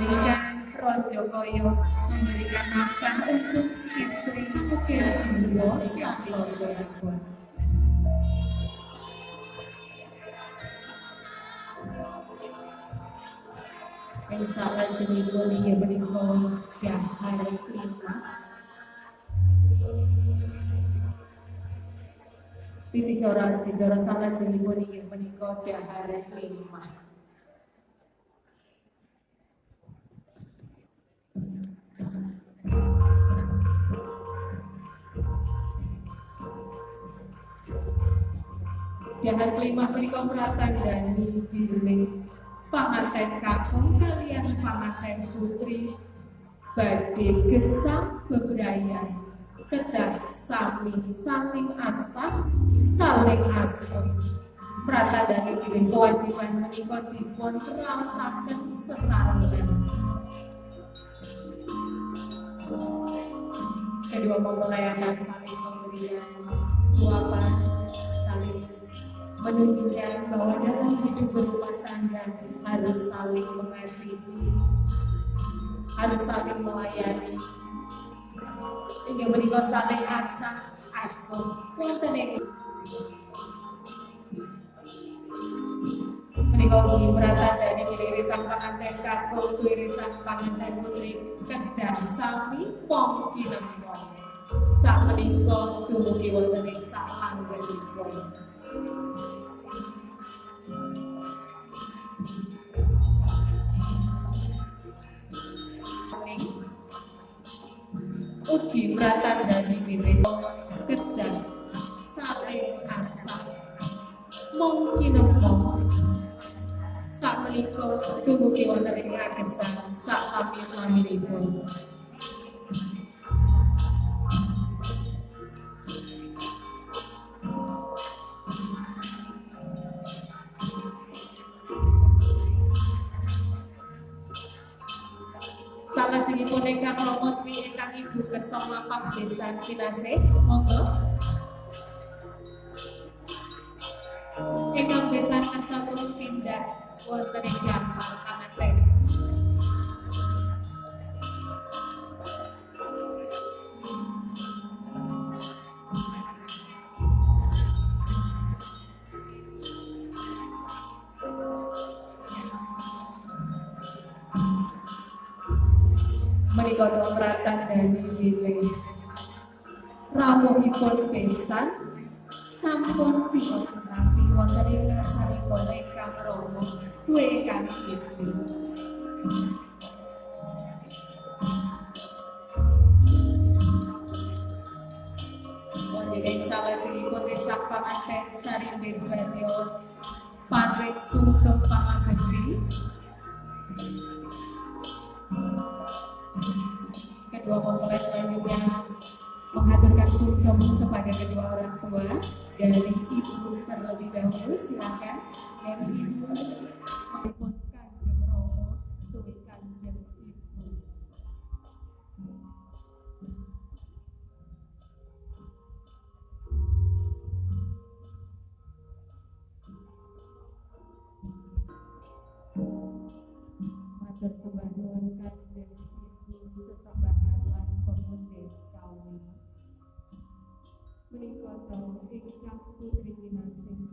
memberikan rojo koyo, memberikan nafkah untuk istri ukir jiwa dikasih rojo nabon. Yang salah jenipun inggih menika dahar kelima. Titi cora salah jenipun inggih menika dahar kelima. Dahar kelima menika pratandani bilih panganten kakung kalian panganten putri badhe gesang bebrayan kedah sami saling asah saling asuh. Pratandani bilih kewajiban menika dipun raosaken sesarengan. Kedua mempelai akan saling pemberian suapan, saling menunjukkan bahwa dalam hidup berumah tangga harus saling mengasihi, harus saling melayani. Hingga menika saling asah asuh. Wonten ing menika ugi pratandani bilih irisan panganten kakung tu irisan panganten putri kedah sami mong kinempon. Sakmenika dumugi wonten ing sapanggenipun. Ugi pratandani bilih kedah saling asah mong kinempon. Sakmenika dumugi wonten ing agesan salami-laminipun. Salajengipun ingkang rama dwi ingkang ibu kersa mapak besan kinasih, monggo. Ingkang besan kersa tumindak wonten ing jampang panganten. Menika pratandani bilih rawuhipun besan sampun dipuntampi wonten ing ngarsanipun ingkang rama duwe ingkang ibu. Wonten ing salajengipun besan panganten sarimbe badya paring sungkem pangabekti. Kedua mempelai selanjutnya mengaturkan sungkem kepada kedua orang tua dari ibu terlebih dahulu. Silakan dari ibu maupun kanjeng romo tuwi kanjeng ibu. Matur sembah nuwun kanjeng ibu sesembahan lan pemundi kawin. Menika ingkang putri kinasih